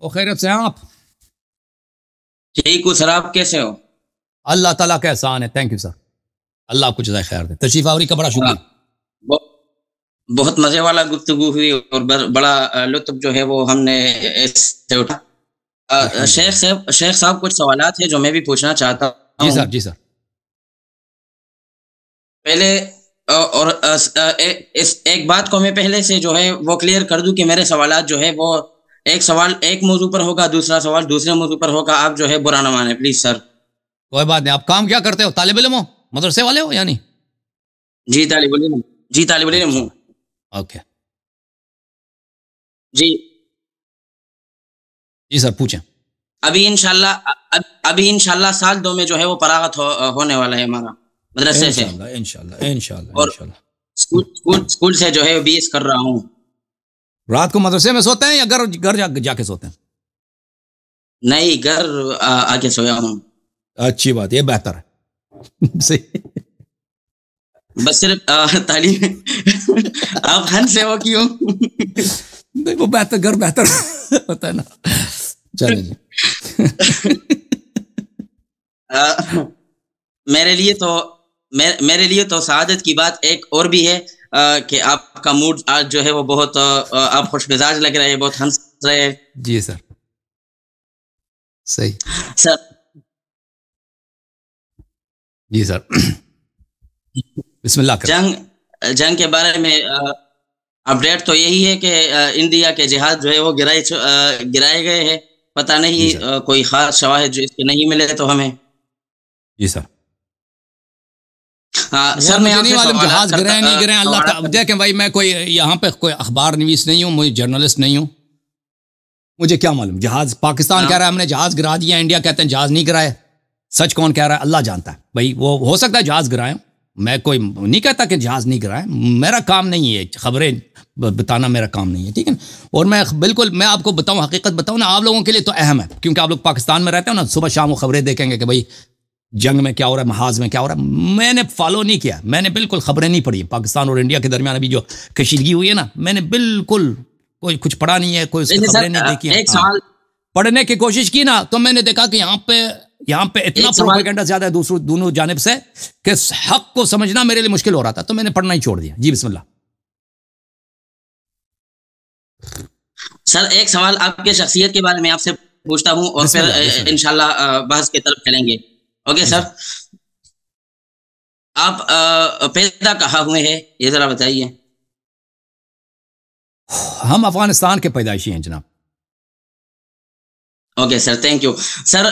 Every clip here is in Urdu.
اور خیریت سے ہیں آپ؟ ٹھیک ہوں سر، آپ کیسے ہو؟ اللہ تعالیٰ کا احسان ہے، تھینک یو سر، اللہ آپ کو جزائے خیر دے. تشریف آوری کا بڑا شکریہ. بہت مزے والا گفتگو ہوئی اور بڑا لطف جو ہے وہ ہم نے اس سے اٹھا. شیخ صاحب کچھ سوالات ہیں جو میں بھی پوچھنا چاہتا ہوں. جی سر، جی سر. پہلے اور ایک بات کو میں پہلے سے جو ہے وہ کلیئر کر دوں کہ میرے سوالات جو ہے وہ ایک سوال ایک موضوع پر ہوگا، دوسرا سوال دوسرے موضوع پر ہوگا. آپ جو ہے برا نہ مانیں پلیز سر. کوئی بات نہیں. آپ کام کیا کرتے ہو؟ طالب علم ہو؟ مدرسے والے ہو یعنی؟ جی طالب علم. جی طالب علم ہوں. اوکے جی جی سر پوچھیں. ابھی انشاءاللہ سال 2 میں جو ہے وہ فراغت ہونے والا ہے ہمارا مدرسے سے. انشاءاللہ اسکول سے جو ہے BS کر رہا ہوں. رات کو مدرسے میں سوتے ہیں یا گھر جا کے سوتے ہیں؟ نہیں، گھر آ کے سویا ہوں. اچھی بات، یہ بہتر ہے. صحیح. بس صرف تعلیم. آپ ہن سے ہو کیوں؟ وہ بہتر گھر بہتر ہوتا ہے نا. چلیں جی. میرے لیے تو سعادت کی بات ایک اور بھی ہے کہ آپ کا موڈ آج جو ہے وہ بہت آپ خوش مزاج لگ رہے ہیں، بہت ہنس رہے ہیں. جی سر صحیح. سر جی سر بسم اللہ. جنگ کے بارے میں اپڈیٹ تو یہی ہے کہ انڈیا کے جہاز جو ہے وہ گرائے گئے ہیں. پتہ نہیں کوئی خاص شواہد جو اس کے نہیں ملے تو ہمیں. جی سر. سر میں آپ سے جہاز گرے نہیں گرے اللہ تعالیٰ دیکھیں بھائی، میں کوئی یہاں پہ کوئی اخبار نویس نہیں ہوں، مجھے جرنلسٹ نہیں ہوں، مجھے کیا معلوم. جہاز پاکستان کہہ رہا ہے ہم نے جہاز گرا دیا، انڈیا کہتے ہیں جہاز نہیں گرائے. سچ کون کہہ رہا ہے اللہ جانتا ہے بھائی. وہ ہو سکتا ہے جہاز گرائیں، میں کوئی نہیں کہتا کہ جہاز نہیں گرائیں، میرا کام نہیں ہے خبریں بتانا، میرا کام نہیں ہے، ٹھیک ہے. اور میں بالکل میں آپ کو بتاؤں، حقیقت بتاؤں نا، آپ لوگوں کے لیے تو اہم ہے کیونکہ آپ لوگ پاکستان میں رہتے ہو نا. صبح شام وہ خبریں دیکھیں گے کہ بھائی جنگ میں کیا ہو رہا ہے، محاذ میں کیا ہو رہا ہے. میں نے فالو نہیں کیا، میں نے بالکل خبریں نہیں پڑھی. پاکستان اور انڈیا کے درمیان ابھی جو کشیدگی ہوئی ہے نا، میں نے بالکل کوئی کچھ پڑھا نہیں ہے، کوئی خبریں نہیں دیکھی. ایک سوال پڑھنے کی کوشش کی نا تو میں نے دیکھا کہ یہاں پہ اتنا پروپیگنڈا زیادہ ہے دونوں جانب سے کہ حق کو سمجھنا میرے لیے مشکل ہو رہا تھا، تو میں نے پڑھنا ہی چھوڑ دیا. جی بسم اللہ. سر ایک سوال آپ کی شخصیت کے بارے میں آپ سے پوچھتا ہوں اور پھر انشاءاللہ بحث کی طرف چلیں گے. اوکے سر، آپ پیدا کہاں ہوئے ہیں یہ ذرا بتائیے. ہم افغانستان کے پیدائشی ہیں جناب. Okay sir, thank you. Sir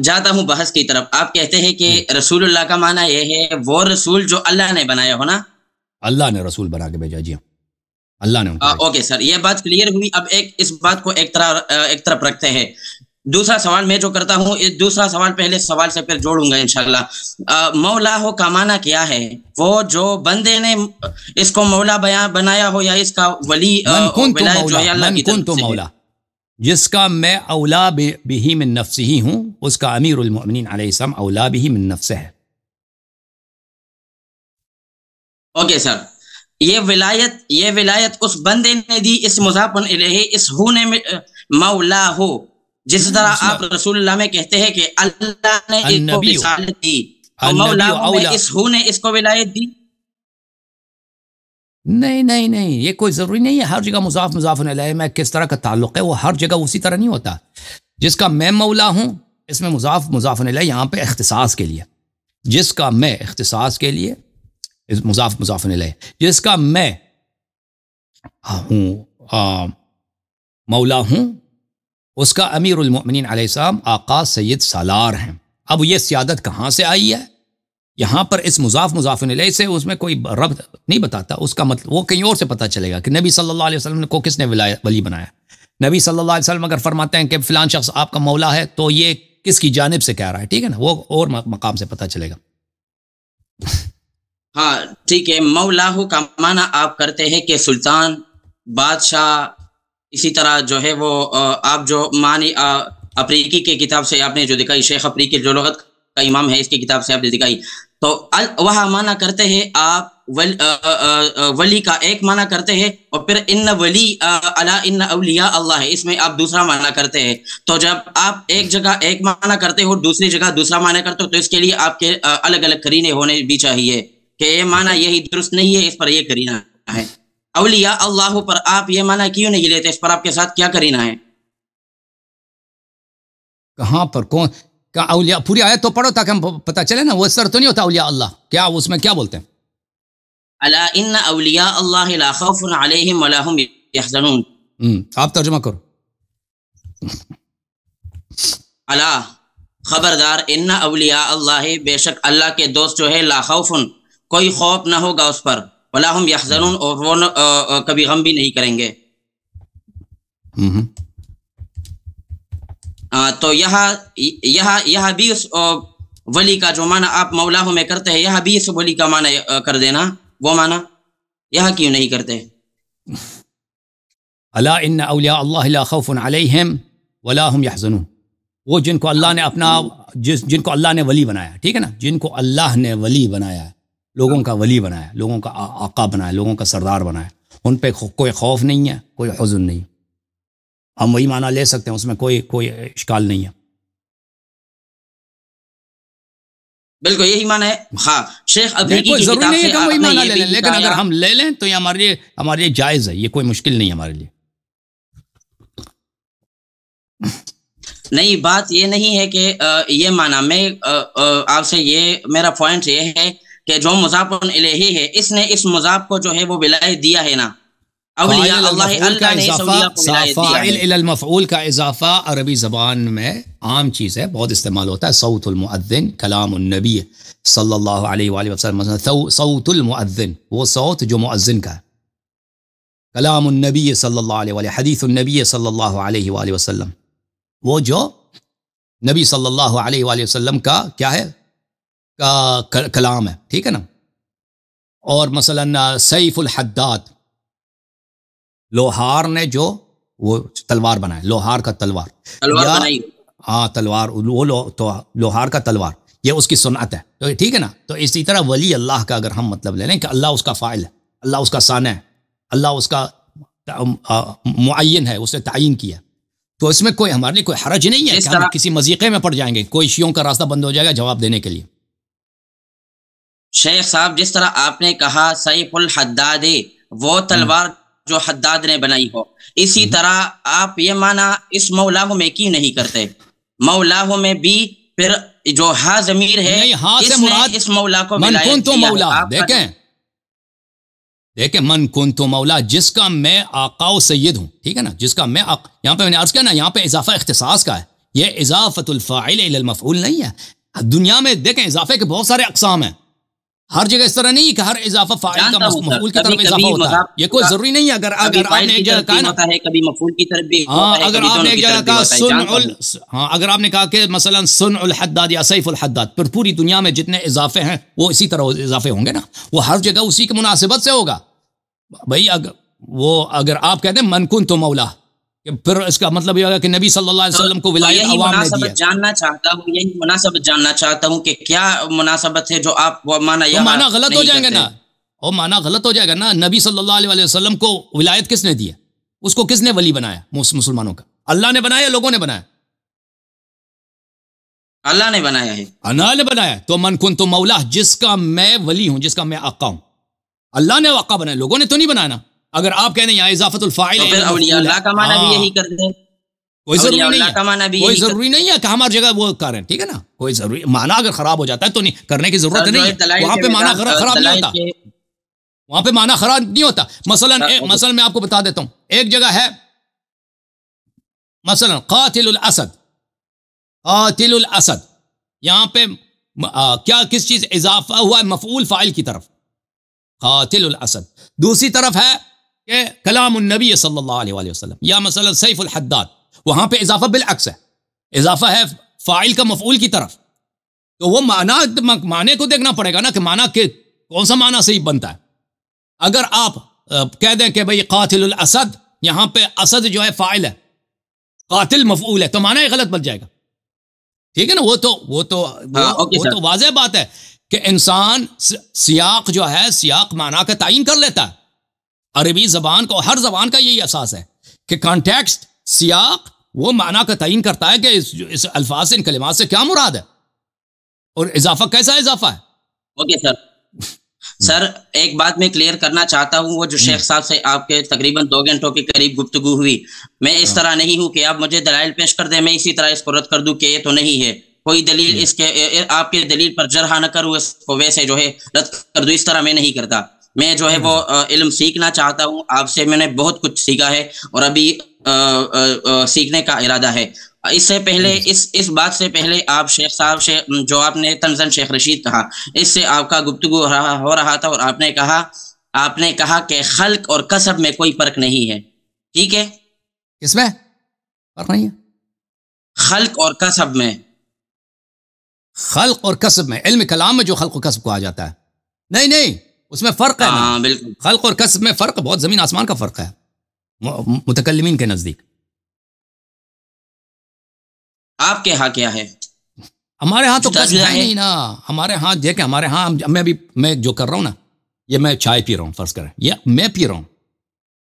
جاتا ہوں بحث کی طرف. آپ کہتے ہیں کہ رسول اللہ کا معنی یہ ہے وہ رسول جو اللہ نے بنایا ہو نا. اللہ نے رسول بنا کے بھیجا. جی اللہ نے. اوکے سر، یہ بات کلیئر ہوئی. اب اس بات کو ایک طرف رکھتے ہیں. دوسرا سوال میں جو کرتا ہوں، دوسرا سوال پہلے سوال سے پھر جوڑوں گا انشاءاللہ. مولا ہو کا معنی کیا ہے؟ وہ جو بندے نے اس کو مولا بنایا ہو یا اس کا ولی ولایت جو ہے اللہ کی طرف سے مولا، جس کا میں اولا بھی من نفسہ ہی ہوں، اس کا امیر المؤمنین علیہ السلام اولا بھی من نفسہ ہے. اوکے سر، یہ ولایت اس بندے نے دی، اس مضاف الیہ اس ہو نے مولا ہو. جس طرح آپ رسول اللہ میں کہتے ہیں کہ اللہ نے اس کو رسالت دی، مولا ہو میں اس ہو نے اس کو ولایت دی. نہیں یہ کوئی ضروری نہیں ہے ہر جگہ مضاف الیہ میں کس طرح کا تعلق ہے، وہ ہر جگہ اسی طرح نہیں ہوتا. جس کا میں مولا ہوں اس میں مضاف الیہ یہاں پہ اختصاص کے لیے، جس کا میں اختصاص کے لیے مضاف الیہ، جس کا میں ہوں مولا ہوں اس کا امیر المؤمنین علیہ السلام آقا سید سالار ہیں. اب یہ سیادت کہاں سے آئی ہے؟ یہاں پر اس مضاف الیہ سے اس میں کوئی ربط نہیں بتاتا. اس کا مطلب وہ کہیں اور سے پتہ چلے گا کہ نبی صلی اللہ علیہ وسلم کو کس نے ولی بنایا. نبی صلی اللہ علیہ وسلم اگر فرماتے ہیں کہ فلان شخص آپ کا مولا ہے تو یہ کس کی جانب سے کہہ رہا ہے، ٹھیک ہے نا، وہ اور مقام سے پتہ چلے گا. ہاں ٹھیک ہے. مولا ہو کا معنی آپ کرتے ہیں کہ سلطان، بادشاہ. اسی طرح جو ہے وہ آپ جو معنی افریقی کی کتاب سے آپ نے جو دکھائی، شیخ افریقی جو لغت کا امام ہے اس کی کتاب سے آپ نے دکھائی. تو وہاں معنی کرتے ہیں آپ ولی کا ایک معنی کرتے ہیں، اور پھر ان ولی الا ان اولیاء اللہ ہے، اس میں آپ دوسرا معنی کرتے ہیں. تو جب آپ ایک جگہ ایک معنی کرتے ہو، دوسری جگہ دوسرا معنی کرتے ہو، تو اس کے لیے آپ کے الگ الگ قرینے ہونے بھی چاہیے کہ یہ معنی یہی درست نہیں ہے، اس پر یہ قرینہ ہے. اولیاء اللہ پر آپ یہ معنی کیوں نہیں لیتے؟ اس پر آپ کے ساتھ کیا قرینہ ہے؟ کہاں پر کون اولیاء؟ پوری آیت تو پڑھو تاکہ ہم پتہ چلے نا. وہ اس طرح تو نہیں ہوتا اولیاء اللہ، کیا اس میں کیا بولتے ہیں؟ الا ان اولیاء اللہ لا خوف علیہم ولا هم یحزنون. آپ ترجمہ کرو. الا خبردار، ان اولیاء اللہ بے شک اللہ کے دوست جو ہے، لا خوف کوئی خوف نہ ہوگا اس پر، ولا هم یحزنون اور وہ کبھی غم بھی نہیں کریں گے. تو یہاں بھی اس ولی کا جو معنی آپ مولا میں کرتے ہیں، یہاں بھی اس ولی کا معنی کر دینا. وہ معنی یہاں کیوں نہیں کرتے؟ الا ان اولیاء اللہ لا خوف علیہم ولا هم یحزنون. وہ جن کو اللہ نے اپنا جن کو اللہ نے ولی بنایا، ٹھیک ہے نا، جن کو اللہ نے ولی بنایا ہے، لوگوں کا ولی بنایا، لوگوں کا آقا بنایا، لوگوں کا سردار بنایا، ان پہ کوئی خوف نہیں ہے، کوئی حزن نہیں. ہم وہی معنی لے سکتے ہیں، اس میں کوئی اشکال نہیں ہے. بالکل یہی معنی ہے. ہاں شیخ ابھی کوئی ضروری نہیں ہے کہ ہم وہی معنی لے لیں، لیکن اگر ہم لے لیں تو یہ ہمارے لیے جائز ہے، یہ کوئی مشکل نہیں ہے ہمارے لیے. نہیں، بات یہ نہیں ہے کہ یہ معنی میں آپ سے یہ میرا پوائنٹ یہ ہے کہ جو مضاف الیہ ہے، اس نے اس مضاف کو جو ہے وہ ولایت دیا ہے نا. اولیاء اللہ نے فاعل الی المفعول کا اضافہ عربی زبان میں عام چیز ہے، بہت استعمال ہوتا ہے. صوت المؤذن، کلام النبی صلی اللہ علیہ وآلہ وسلم. مثلا صوت المؤذن، وہ صوت جو مؤذن کا ہے. کلام النبی صلی اللہ علیہ وآلہ، حدیث النبی صلی اللہ علیہ وآلہ وسلم، وہ جو نبی صلی اللہ علیہ وآلہ وسلم کا کیا ہے، کا کلام ہے، ٹھیک ہے نا. اور مثلا سیف الحداد، لوہار نے جو وہ تلوار بنایا، لوہار کا تلوار بنائی، ہاں تلوار، وہ تو لوہار کا تلوار، یہ اس کی صنعت ہے. تو ٹھیک ہے نا. تو اسی طرح ولی اللہ کا اگر ہم مطلب لے لیں کہ اللہ اس کا فاعل ہے، اللہ اس کا صانع ہے، اللہ اس کا معین ہے، اسے تعین کیا، تو اس میں کوئی ہمارے لیے کوئی حرج نہیں ہے کہ ہم کسی مضیقے میں پڑ جائیں گے، کوئی شیعوں کا راستہ بند ہو جائے گا جواب دینے کے لیے. شیخ صاحب جس طرح آپ نے کہا سیف الحداد، وہ تلوار جو حداد نے بنائی ہو، اسی طرح آپ یہ معنی اس مولاہ میں کی نہیں کرتے؟ مولاہ میں بھی پھر جو ہا ضمیر ہے، ہاں سے مراد اس مولا کو من کنت مولا. دیکھیں من کنت مولا، جس کا میں آقا و سید ہوں، ٹھیک ہے نا، جس کا میں یہاں پہ میں نے عرض کیا نا، یہاں پہ اضافہ اختصاص کا ہے، یہ اضافت الفاعل الی المفعول نہیں ہے. دنیا میں دیکھیں اضافے کے بہت سارے اقسام ہیں، ہر جگہ اس طرح نہیں کہ ہر اضافہ فاعل کا مفعول کی طرف اضافہ ہوتا ہے، یہ کوئی ضروری نہیں ہے. اگر آپ نے ایک جگہ کہا نا، کبھی مفعول کی طرف بھی، اگر آپ نے ایک جگہ کہا اگر آپ نے کہا کہ مثلا صنع الحداد یا سیف الحداد، پھر پوری دنیا میں جتنے اضافے ہیں وہ اسی طرح اضافے ہوں گے نا، وہ ہر جگہ اسی کی مناسبت سے ہوگا بھائی. اگر آپ کہتے ہیں من کنت مولا، پھر اس کا مطلب یہ ہوگا کہ نبی صلی اللہ علیہ وسلم کو ولایت عوام نے دی ہے. جاننا چاہتا ہوں، یہی مناسبت جاننا چاہتا ہوں کہ کیا مناسبت ہے جو آپ وہ معنی غلط ہو جائیں گے نا، اور معنی غلط ہو جائے گا نا. نبی صلی اللہ علیہ وسلم کو ولایت کس نے دی ہے؟ اس کو کس نے ولی بنایا مسلمانوں کا؟ اللہ نے بنایا، لوگوں نے بنایا؟ اللہ نے بنایا ہے، اللہ نے بنایا. تو من کنت مولا، جس کا میں ولی ہوں، جس کا میں آقا ہوں، اللہ نے آقا بنایا، لوگوں نے تو نہیں بنایا نا. اگر آپ کہنے یہاں اضافت الفاعل، تو پھر اولیاء اللہ کا معنی بھی یہی کر دیں. کوئی ضروری نہیں ہے کہ ہماری جگہ وہ کریں، ٹھیک ہے نا. کوئی ضروری معنی اگر خراب ہو جاتا ہے تو نہیں کرنے کی ضرورت نہیں ہے. وہاں پہ معنی خراب نہیں ہوتا، وہاں پہ معنی خراب نہیں ہوتا. مثلا میں آپ کو بتا دیتا ہوں، ایک جگہ ہے مثلا قاتل الاسد، قاتل الاسد، یہاں پہ کیا کس چیز اضافہ ہوا ہے؟ مفعول فاعل کی طرف، قاتل الاسد. دوسری طرف ہے کہ کلام النبی صلی اللہ علیہ وآلہ وسلم، یا مثلا سیف الحداد، وہاں پہ اضافہ بالعکس ہے، اضافہ ہے فاعل کا مفعول کی طرف. تو وہ معنی کو دیکھنا پڑے گا نا کہ معنی کے کون سا معنی صحیح بنتا ہے. اگر آپ کہہ دیں کہ بھئی قاتل الاسد، یہاں پہ اسد جو ہے فاعل ہے، قاتل مفعول ہے، تو معنی غلط بن جائے گا، ٹھیک ہے نا. وہ تو واضح بات ہے. کہ انسان سیاق جو ہے سیاق معنی کا تعین کر لیتا ہے. عربی زبان کو ہر زبان کا یہی احساس ہے کہ کانٹیکسٹ سیاق وہ معنی کا تعین کرتا ہے کہ اس الفاظ سے ان کلمات سے کیا مراد ہے اور اضافہ کیسا اضافہ ہے. اوکے سر ایک بات میں کلیئر کرنا چاہتا ہوں. وہ جو شیخ صاحب سے آپ کے تقریباً 2 گھنٹوں کے قریب گفتگو ہوئی, میں اس طرح نہیں ہوں کہ آپ مجھے دلائل پیش کر دیں, میں اسی طرح اس کو رد کر دوں کہ یہ تو نہیں ہے, کوئی دلیل اس کے آپ کے دلیل پر جرح نہ کروں, اس کو ویسے جو ہے رد کر دوں. اس طرح میں نہیں کرتا. میں جو ہے وہ علم سیکھنا چاہتا ہوں آپ سے. میں نے بہت کچھ سیکھا ہے اور ابھی سیکھنے کا ارادہ ہے. اس سے پہلے اس بات سے پہلے آپ شیخ صاحب سے جو آپ نے طنزاً شیخ رشید کہا, اس سے آپ کا گفتگو ہو رہا تھا اور آپ نے کہا کہ خلق اور کسب میں کوئی فرق نہیں ہے. ٹھیک ہے, اس میں فرق نہیں ہے. خلق اور کسب میں, خلق اور کسب میں, علم کلام میں جو خلق و کسب کو آ جاتا ہے, نہیں اس میں فرق ہے. ہاں بالکل, خلق اور کسب میں فرق بہت زمین آسمان کا فرق ہے متکلمین کے نزدیک. آپ کے ہاں کیا ہے؟ ہمارے ہاں تو کسب ہے نہیں نا. ہمارے ہاں دیکھیں, ہمارے ہاں میں جو کر رہا ہوں نا, یہ میں چائے پی رہا ہوں فرض کریں, یہ میں پی رہا ہوں.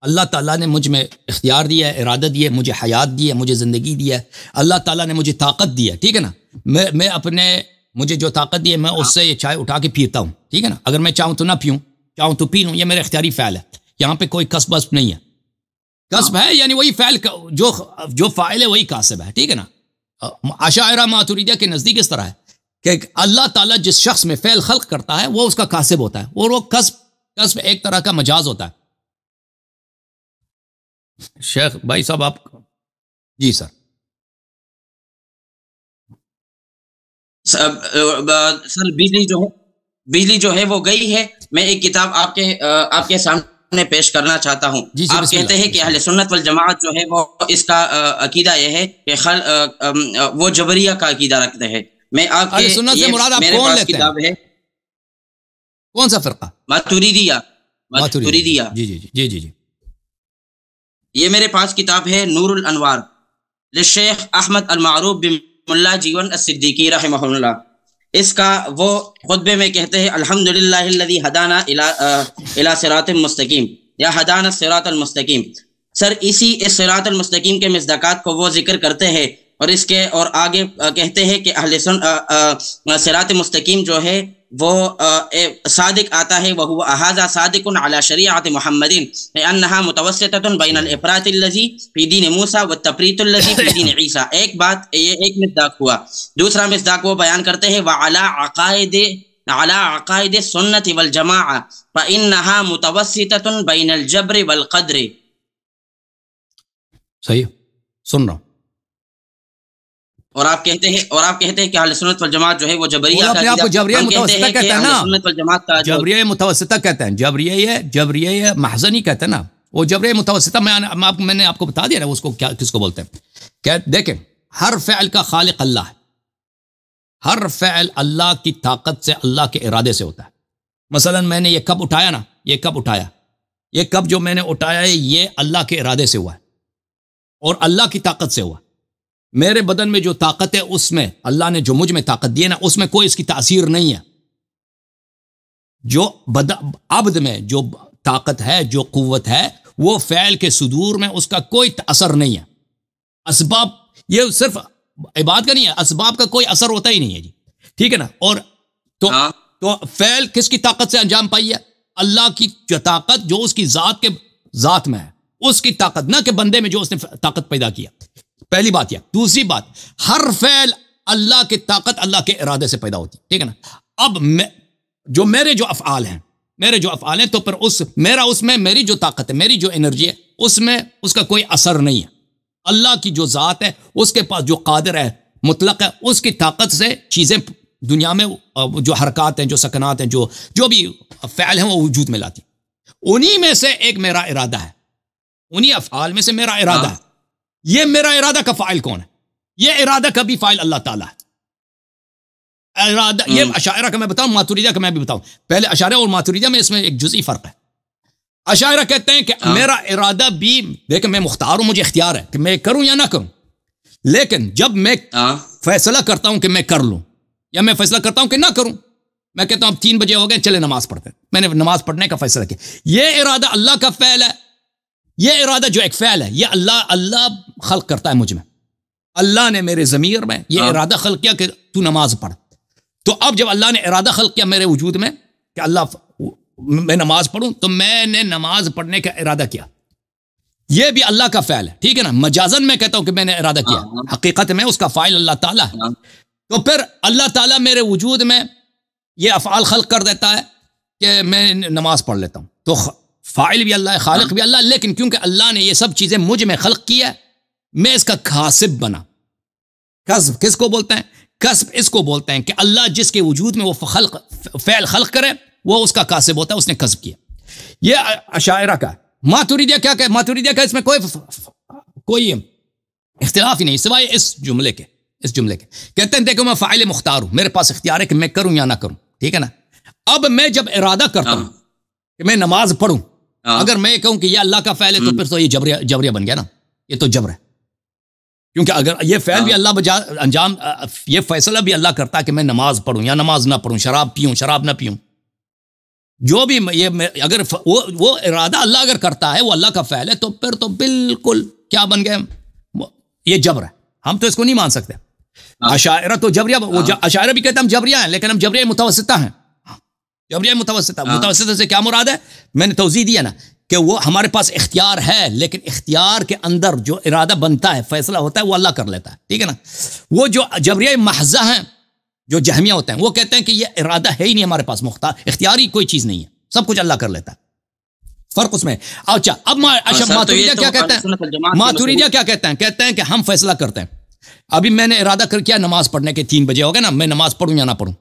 اللہ تعالیٰ نے مجھ میں اختیار دیا ہے, ارادہ دیا ہے, مجھے حیات دی ہے, مجھے زندگی دی ہے. اللہ تعالیٰ نے مجھے طاقت دی ہے, ٹھیک ہے نا. میں مجھے جو طاقت دی ہے میں اس سے یہ چائے اٹھا کے پیتا ہوں, ٹھیک ہے نا. اگر میں چاہوں تو نہ پیوں, چاہوں تو پی لوں, یہ میرے اختیاری فعل ہے. یہاں پہ کوئی کسب وسب نہیں ہے. کسب ہے یعنی وہی فعل جو فاعل ہے وہی کاسب ہے, ٹھیک ہے نا. اشاعرہ ماتریدیہ کے نزدیک اس طرح ہے کہ اللہ تعالیٰ جس شخص میں فعل خلق کرتا ہے وہ اس کا کاسب ہوتا ہے, اور وہ کسب ایک طرح کا مجاز ہوتا ہے. شیخ بھائی صاحب آپ, جی سر. سر بجلی جو ہے وہ گئی ہے. میں ایک کتاب آپ کے سامنے پیش کرنا چاہتا ہوں. آپ کہتے ہیں کہ اہل سنت والجماعت جو ہے وہ اس کا عقیدہ یہ ہے کہ وہ جبریہ کا عقیدہ رکھتے ہیں. میں آپ اہل سنت سے مراد آپ کون لیتے ہیں؟ کون سا فرقہ؟ ماتریدیہ. جی. یہ میرے پاس کتاب ہے نور الانوار للشیخ احمد المعروف بن ملا جیون الصدیقی رحمہ اللہ. اس کا وہ خطبے میں کہتے ہیں الحمدللہ الذی ہدانا الی صراط مستقیم یا ہدانا الصراط المستقیم. سر اس صراط المستقیم کے مصداقات کو وہ ذکر کرتے ہیں اور آگے کہتے ہیں کہ اہل صراط مستقیم جو ہے وہ صادق آتا ہے وہ احاذا صادق علی شریعت محمد لانها متوسطۃ بین الافراط الذی فی دین موسی والتفریط الذی فی دین عیسی. ایک بات یہ ایک مصداق ہوا. دوسرا مصداق وہ بیان کرتے ہیں وعلی عقائد السنۃ والجماعہ فانها متوسطۃ بین الجبر والقدر. صحیح سن رہا ہوں. اور آپ کہتے ہیں کہ اہل سنت والجماعت جو ہے وہ جبریہ کا عقیدہ, جبریہ متوسطہ کہتے ہیں نا. سنت والجماعت کا جبریہ متوسطہ کہتے ہیں, جبریہ محض نہیں کہتے نا. وہ جبریہ متوسطہ میں نے آپ کو بتا دیا نا اس کو کس کو بولتے ہیں. کہ دیکھیں ہر فعل کا خالق اللہ ہے. ہر فعل اللہ کی طاقت سے, اللہ کے ارادے سے ہوتا ہے. مثلا میں نے یہ کپ اٹھایا نا, یہ کپ جو میں نے اٹھایا ہے یہ اللہ کے ارادے سے ہوا ہے اور اللہ کی طاقت سے ہوا. میرے بدن میں جو طاقت ہے اس میں اللہ نے جو مجھ میں طاقت دی ہے نا اس میں کوئی اس کی تاثیر نہیں ہے. جو عبد میں جو طاقت ہے, جو قوت ہے, وہ فعل کے صدور میں اس کا کوئی اثر نہیں ہے. اسباب, یہ صرف عبادت کا نہیں ہے, اسباب کا کوئی اثر ہوتا ہی نہیں ہے جی, ٹھیک ہے نا. اور تو فعل کس کی طاقت سے انجام پائی ہے؟ اللہ کی جو طاقت جو اس کی ذات میں ہے, اس کی طاقت, نہ کہ بندے میں جو اس نے طاقت پیدا کیا. پہلی بات یہ. دوسری بات, ہر فعل اللہ کی طاقت اللہ کے ارادے سے پیدا ہوتی ہے, ٹھیک ہے نا. اب میرے جو افعال ہیں تو پھر اس میں میری جو طاقت ہے, میری جو انرجی ہے, اس میں اس کا کوئی اثر نہیں ہے. اللہ کی جو ذات ہے اس کے پاس جو قادر ہے, مطلق ہے, اس کی طاقت سے چیزیں دنیا میں جو حرکات ہیں, جو سکنات ہیں, جو بھی فعل ہیں وہ وجود میں لاتی. انہی میں سے ایک میرا ارادہ ہے, انہی افعال میں سے میرا ارادہ ہے. یہ میرا ارادہ کا فاعل کون ہے؟ یہ ارادہ کا بھی فاعل اللہ تعالیٰ ہے. ارادہ یہ اشاعرہ کا میں بتاؤں, ماتریدیہ کا میں بھی بتاؤں. پہلے اشاعرہ اور ماتریدیہ میں اس میں ایک جزئی فرق ہے. اشاعرہ کہتے ہیں کہ میرا ارادہ بھی, دیکھیں میں مختار ہوں, مجھے اختیار ہے کہ میں کروں یا نہ کروں, لیکن جب میں فیصلہ کرتا ہوں کہ میں کر لوں یا میں فیصلہ کرتا ہوں کہ نہ کروں, میں کہتا ہوں اب 3 بجے ہو گئے، چلے نماز پڑھتے ہیں، میں نے نماز پڑھنے کا فیصلہ کیا. یہ ارادہ اللہ کا فعل ہے. یہ ارادہ جو ایک فعل ہے یہ اللہ خلق کرتا ہے مجھ میں. اللہ نے میرے ضمیر میں یہ ارادہ خلق کیا کہ تو نماز پڑھ. تو اب جب اللہ نے ارادہ خلق کیا میرے وجود میں کہ اللہ میں نماز پڑھوں، تو میں نے نماز پڑھنے کا ارادہ کیا. یہ بھی اللہ کا فعل ہے، ٹھیک ہے نا. مجازن میں کہتا ہوں کہ میں نے ارادہ کیا، حقیقت میں اس کا فاعل اللہ تعالیٰ ہے. تو پھر اللہ تعالیٰ میرے وجود میں یہ افعال خلق کر دیتا ہے کہ میں نماز پڑھ لیتا ہوں. تو فاعل بھی اللہ ہے، خالق بھی اللہ. لیکن کیونکہ اللہ نے یہ سب چیزیں مجھ میں خلق کی ہے، میں اس کا کاسب بنا. کسب کس کو بولتے ہیں؟ کسب اس کو بولتے ہیں کہ اللہ جس کے وجود میں وہ فعل خلق کرے وہ اس کا کاسب ہوتا ہے، اس نے کسب کیا. یہ اشاعرہ کا ہے. ماتوریدیہ کیا کہ ماتوریدیہ کا اس میں کوئی اختلاف ہی نہیں سوائے اس جملے کے. کہتے ہیں دیکھو میں فاعل مختار ہوں، میرے پاس اختیار ہے کہ میں کروں یا نہ کروں، ٹھیک ہے نا. اب میں جب ارادہ کرتا ہوں کہ میں نماز پڑھوں، اگر میں کہوں کہ یہ اللہ کا فعل ہے تو پھر تو یہ جبریہ بن گیا نا. یہ تو جبر ہے، کیونکہ اگر یہ فعل بھی اللہ انجام، یہ فیصلہ بھی اللہ کرتا ہے کہ میں نماز پڑھوں یا نماز نہ پڑھوں، شراب پیوں شراب نہ پیوں، جو بھی یہ اگر وہ ارادہ اللہ اگر کرتا ہے، وہ اللہ کا فعل ہے، تو پھر تو بالکل کیا بن گئے، یہ جبر ہے. ہم تو اس کو نہیں مان سکتے. اشاعرہ تو جبریہ، اشاعرہ بھی کہتے ہیں ہم جبریہ ہیں، لیکن ہم جبریہ متوسطہ ہیں. جبریہ متوسطہ سے کیا مراد ہے؟ میں نے توضیح دیا نا کہ وہ ہمارے پاس اختیار ہے، لیکن اختیار کے اندر جو ارادہ بنتا ہے، فیصلہ ہوتا ہے، وہ اللہ کر لیتا ہے، ٹھیک ہے نا. وہ جو جبریہ محضہ ہیں، جو جہمیہ ہوتے ہیں، وہ کہتے ہیں کہ یہ ارادہ ہے ہی نہیں ہمارے پاس، مختار اختیاری کوئی چیز نہیں ہے، سب کچھ اللہ کر لیتا ہے. فرق اس میں. اچھا اب ماتوریدیہ کیا کہتے ہیں؟ ماتوریدیہ کیا کہتے ہیں؟ کہتے ہیں کہ ہم فیصلہ کرتے ہیں. ابھی میں نے ارادہ کر کیا نماز پڑھنے کے 3 بجے ہو گئے نا، میں نماز پڑھوں یا نہ پڑھوں.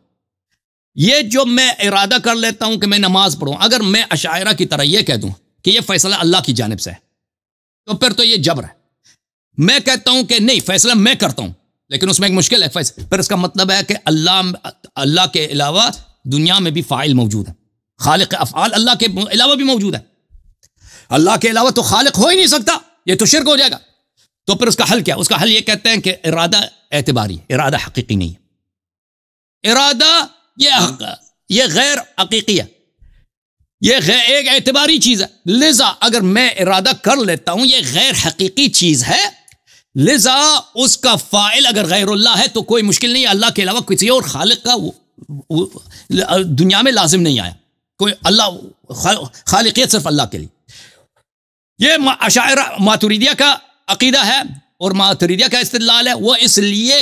یہ جو میں ارادہ کر لیتا ہوں کہ میں نماز پڑھوں، اگر میں اشاعرہ کی طرح یہ کہہ دوں کہ یہ فیصلہ اللہ کی جانب سے ہے، تو پھر تو یہ جبر ہے. میں کہتا ہوں کہ نہیں، فیصلہ میں کرتا ہوں، لیکن اس میں ایک مشکل ہے. پھر اس کا مطلب ہے کہ اللہ کے علاوہ دنیا میں بھی فاعل موجود ہے، خالق افعال اللہ کے علاوہ بھی موجود ہے. اللہ کے علاوہ تو خالق ہو ہی نہیں سکتا، یہ تو شرک ہو جائے گا. تو پھر اس کا حل کیا؟ اس کا حل یہ کہتے ہیں کہ ارادہ اعتباری ہے، ارادہ حقیقی نہیں ہے. ارادہ یہ غیر حقیقی ہے، یہ ایک اعتباری چیز ہے. لذا اگر میں ارادہ کر لیتا ہوں، یہ غیر حقیقی چیز ہے، لذا اس کا فاعل اگر غیر اللہ ہے تو کوئی مشکل نہیں ہے. اللہ کے علاوہ کسی اور خالق کا دنیا میں لازم نہیں آیا کوئی. اللہ خالقیت صرف اللہ کے لیے. یہ اشاعرہ ماتوریدیہ کا عقیدہ ہے، اور ماتوریدیہ کا استدلال ہے وہ اس لیے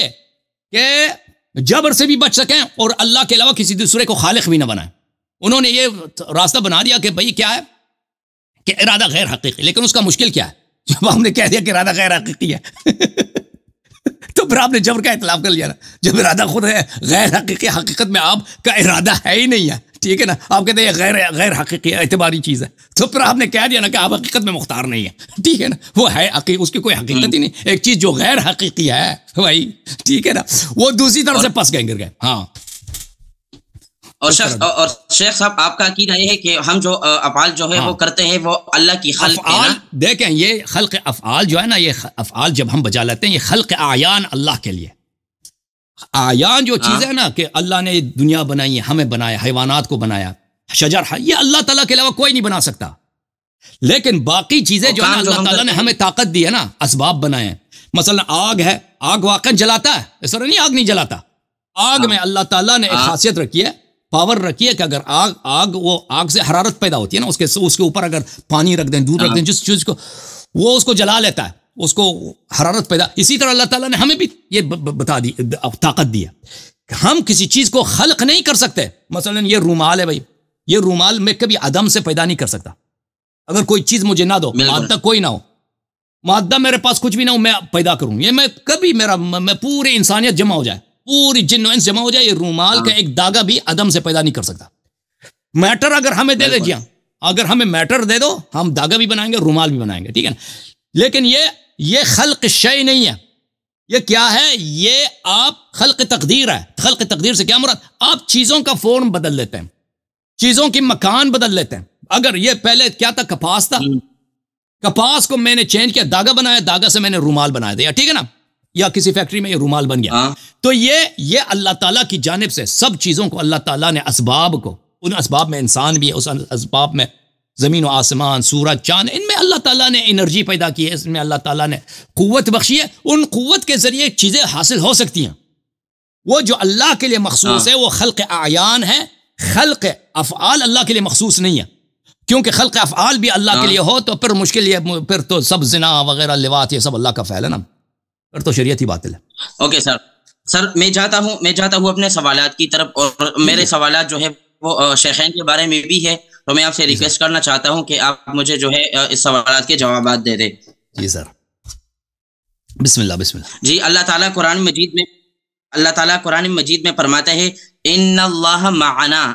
کہ جبر سے بھی بچ سکیں اور اللہ کے علاوہ کسی دوسرے کو خالق بھی نہ بنائیں. انہوں نے یہ راستہ بنا دیا کہ بھئی کیا ہے کہ ارادہ غیر حقیقی. لیکن اس کا مشکل کیا ہے؟ جب ہم نے کہہ دیا کہ ارادہ غیر حقیقی ہے تو پھر آپ نے جبر کا اطلاق کر لیا نا. جب ارادہ خود ہے غیر حقیقی، حقیقت میں آپ کا ارادہ ہے ہی نہیں ہے، ٹھیک ہے نا. آپ کہتے ہیں یہ غیر حقیقی اعتباری چیز ہے، تو پھر آپ نے کہہ دیا نا کہ آپ حقیقت میں مختار نہیں ہے، ٹھیک ہے نا. وہ ہے اس کی کوئی حقیقت ہی نہیں. ایک چیز جو غیر حقیقی ہے بھائی، ٹھیک ہے نا، وہ دوسری طرف سے پس گئے، گر گئے. ہاں. اور شیخ صاحب آپ کا عقیدہ یہ ہے کہ ہم جو افعال جو ہے وہ کرتے ہیں وہ اللہ کی خلق ہے نا؟ دیکھیں یہ خلق افعال جو ہے نا، یہ افعال جب ہم بجا لیتے ہیں، یہ خلق اعیان اللہ کے لیے. اعیان جو چیز ہے نا کہ اللہ نے دنیا بنائی ہے، ہمیں بنایا، حیوانات کو بنایا، شجر، یہ اللہ تعالیٰ کے علاوہ کوئی نہیں بنا سکتا. لیکن باقی چیزیں جو ہے نا اللہ تعالیٰ نے ہمیں طاقت دی ہے نا، اسباب بنائے ہیں. مثلا آگ ہے، آگ واقعا جلاتا ہے، اس طرح نہیں آگ نہیں جلاتا. آگ میں اللہ تعالیٰ نے ایک خاصیت رکھی ہے، پاور رکھی ہے کہ اگر آگ سے حرارت پیدا ہوتی ہے نا، اس کے اوپر اگر پانی رکھ دیں، دودھ رکھ دیں، جس چیز کو وہ اس کو جلا لیتا ہے، اس کو حرارت پیدا. اسی طرح اللہ تعالیٰ نے ہمیں بھی یہ بتا دی، طاقت دی ہے کہ ہم کسی چیز کو خلق نہیں کر سکتے. مثلا یہ رومال ہے بھائی، یہ رومال میں کبھی عدم سے پیدا نہیں کر سکتا. اگر کوئی چیز مجھے نہ دو، مادہ کوئی نہ ہو، مادہ میرے پاس کچھ بھی نہ ہو، میں پیدا کروں، یہ میں کبھی میں پوری انسانیت جمع ہو جائے، پوری جن و انس جمع ہو جائے، یہ رومال کا ایک داغا بھی عدم سے پیدا نہیں کر سکتا. میٹر اگر ہمیں دے دے، جی ہاں، اگر ہمیں میٹر دے دو، ہم داغا بھی بنائیں گے، رومال بھی بنائیں گے، ٹھیک ہے نا. لیکن یہ خلق شے نہیں ہے. یہ کیا ہے؟ یہ آپ خلق تقدیر ہے. خلق تقدیر سے کیا مراد؟ آپ چیزوں کا فارم بدل لیتے ہیں، چیزوں کی مکان بدل لیتے ہیں. اگر یہ پہلے کیا تھا؟ کپاس تھا، کپاس کو میں نے چینج کیا، داغا بنایا، داغا سے میں نے رومال بنا دیا، ٹھیک ہے نا. یا کسی فیکٹری میں یہ رومال بن گیا. تو یہ اللہ تعالیٰ کی جانب سے سب چیزوں کو اللہ تعالیٰ نے اسباب کو، ان اسباب میں انسان بھی ہے، اس اسباب میں زمین و آسمان، سورج، چاند، ان میں اللہ تعالیٰ نے انرجی پیدا کی ہے، اس میں اللہ تعالیٰ نے قوت بخشی ہے. ان قوت کے ذریعے چیزیں حاصل ہو سکتی ہیں. وہ جو اللہ کے لیے مخصوص ہے وہ خلق اعیان ہے، خلق افعال اللہ کے لیے مخصوص نہیں ہے. کیونکہ خلق افعال بھی اللہ کے لیے ہو تو پھر مشکل ہے، پھر تو سب زنا وغیرہ لواط یہ سب اللہ کا فعل ہے نا، پھر تو شریعت ہی باطل ہے. اوکے سر میں چاہتا ہوں اپنے سوالات کی طرف، اور میرے سوالات جو ہے وہ شیخین کے بارے میں بھی ہے، تو میں آپ سے ریکویسٹ کرنا چاہتا ہوں کہ آپ مجھے جو ہے اس سوالات کے جوابات دے دیں. جی سر، بسم اللہ. جی، اللہ تعالیٰ قرآن مجید میں فرماتے ہیں ان اللہ معنا،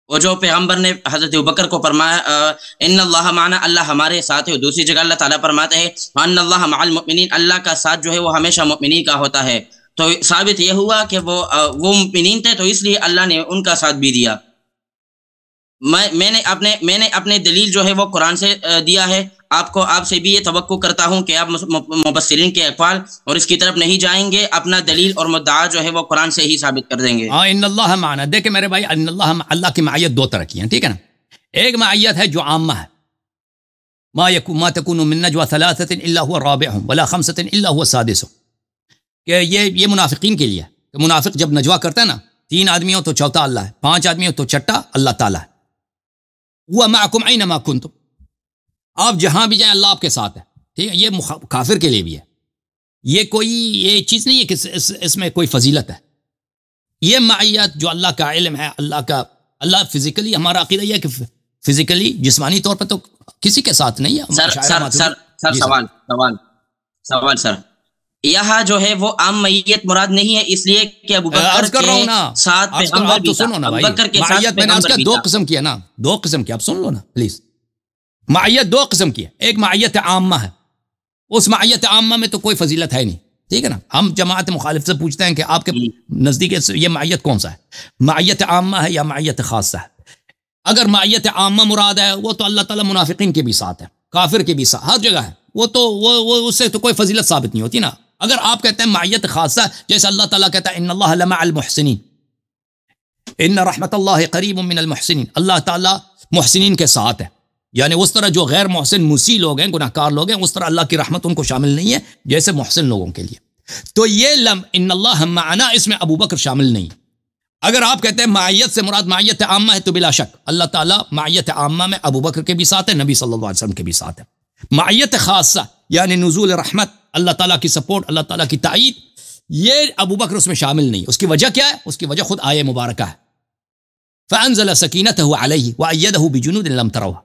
وہ جو پیغمبر نے حضرت ابوبکر کو فرمایا ان اللہ معنا، اللہ ہمارے ساتھ ہے. دوسری جگہ اللہ تعالیٰ فرماتے ہیں ان اللہ مع المؤمنین، اللہ کا ساتھ جو ہے وہ ہمیشہ مؤمنین کا ہوتا ہے. تو ثابت یہ ہوا کہ وہ مؤمنین تھے، تو اس لیے اللہ نے ان کا ساتھ بھی دیا. میں نے اپنے دلیل جو ہے وہ قرآن سے دیا ہے. آپ سے بھی یہ توقع کرتا ہوں کہ آپ مبصرین کے اقوال اور اس کی طرف نہیں جائیں گے، اپنا دلیل اور مدعا جو ہے وہ قرآن سے ہی ثابت کر دیں گے. ان اللہ معنا، دیکھیں میرے بھائی، ان اللہ کی معیت دو طرح کی ہیں، ٹھیک ہے نا. ایک معیت ہے جو عامہ ہے، ما تکون من نجوى ثلاثة الا هو رابعهم ولا خمسة الا هو سادسهم، کہ یہ منافقین کے لیے، کہ منافق جب نجوا کرتا ہے نا، 3 آدمی ہو تو چوتھا اللہ ہے، 5 آدمی ہو تو چھٹا اللہ تعالیٰ ہے. وہ معکم اینما کنتم، آپ جہاں بھی جائیں اللہ آپ کے ساتھ ہے. ٹھیک ہے، یہ کافر کے لیے بھی ہے. یہ چیز نہیں ہے کہ اس میں کوئی فضیلت ہے. یہ معیت جو اللہ کا علم ہے، اللہ فزیکلی، ہمارا عقیدہ یہ ہے کہ فزیکلی جسمانی طور پر تو کسی کے ساتھ نہیں ہے. سوال سر، یہاں جو ہے وہ عام معیت مراد نہیں ہے، اس لیے کہ ابوبکر کے ساتھ پیغمبر بھی تھا. ابوبکر کے ساتھ پیغمبر بھی 2 قسم کی ہے نا، 2 قسم کی، آپ سن لو نا پلیز. معیت 2 قسم کی ہے. ایک معیت عامہ ہے، اس معیت عامہ میں تو کوئی فضیلت ہے نہیں، ٹھیک ہے نا. ہم جماعت مخالف سے پوچھتے ہیں کہ آپ کے نزدیک یہ معیت کون سا ہے، معیت عامہ ہے یا معیت خاصہ ہے. اگر معیت عامہ مراد ہے وہ تو اللہ تعالیٰ منافقین کے بھی ساتھ ہے، کافر کے بھی ساتھ، ہر جگہ ہے. وہ تو اس سے تو کوئی فضیلت ثابت نہیں ہوتی نا. اگر آپ کہتے ہیں معیت خاصہ، جیسے اللہ تعالیٰ کہتا ہے ان اللہ لمع المحسنین، ان رحمت اللہ قریب من المحسنین، اللہ تعالیٰ محسنین کے ساتھ ہے. یعنی اس طرح جو غیر محسن مسیء لوگ ہیں، گناہ کار لوگ ہیں، اس طرح اللہ کی رحمت ان کو شامل نہیں ہے جیسے محسن لوگوں کے لیے. تو یہ ان اللہ معنا، اس میں ابو بکر شامل نہیں. اگر آپ کہتے ہیں معیت سے مراد معیت عامہ ہے تو بلا شک اللہ تعالیٰ معیت عامہ میں ابو بکر کے بھی ساتھ ہے، نبی صلی اللہ علیہ وسلم کے بھی ساتھ ہے. معیت خاصہ یعنی نزول رحمت، اللہ تعالیٰ کی سپورٹ، اللہ تعالیٰ کی تائید، یہ ابو بکر اس میں شامل نہیں. اس کی وجہ کیا ہے؟ اس کی وجہ خود آیہ مبارکہ ہے، فَأَنزَلَ سَكِينَتَهُ عَلَيْهِ وَأَيَّدَهُ بِجُنُودٍ لَمْ تَرَوْهَا،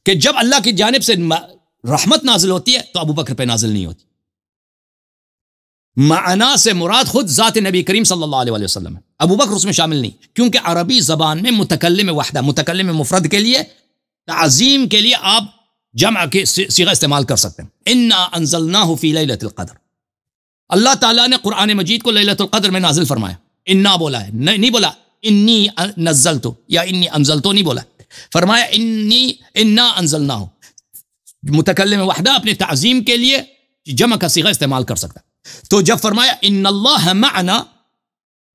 کہ جب اللہ کی جانب سے رحمت نازل ہوتی ہے تو ابو بکر پہ نازل نہیں ہوتی. معنا سے مراد خود ذات نبی کریم صلی اللہ علیہ وسلم ہے، ابو بکر اس میں شامل نہیں. کیونکہ عربی زبان میں متکلم وحدہ، متکلم مفرد کے لیے، تعظیم کے لیے آپ جمع کے صیغہ استعمال کر سکتے ہیں. انا انزلناہ فی لیلۃ القدر، اللہ تعالیٰ نے قرآن مجید کو لیلۃ القدر میں نازل فرمایا. انا بولا ہے، نہیں بولا انی نزلتو یا انی انزلتو، نہیں بولا، فرمایا انا انزلناہ. متکلم وحدہ اپنے تعظیم کے لیے جمع کا صیغہ استعمال کر سکتا. تو جب فرمایا ان اللہ معنا،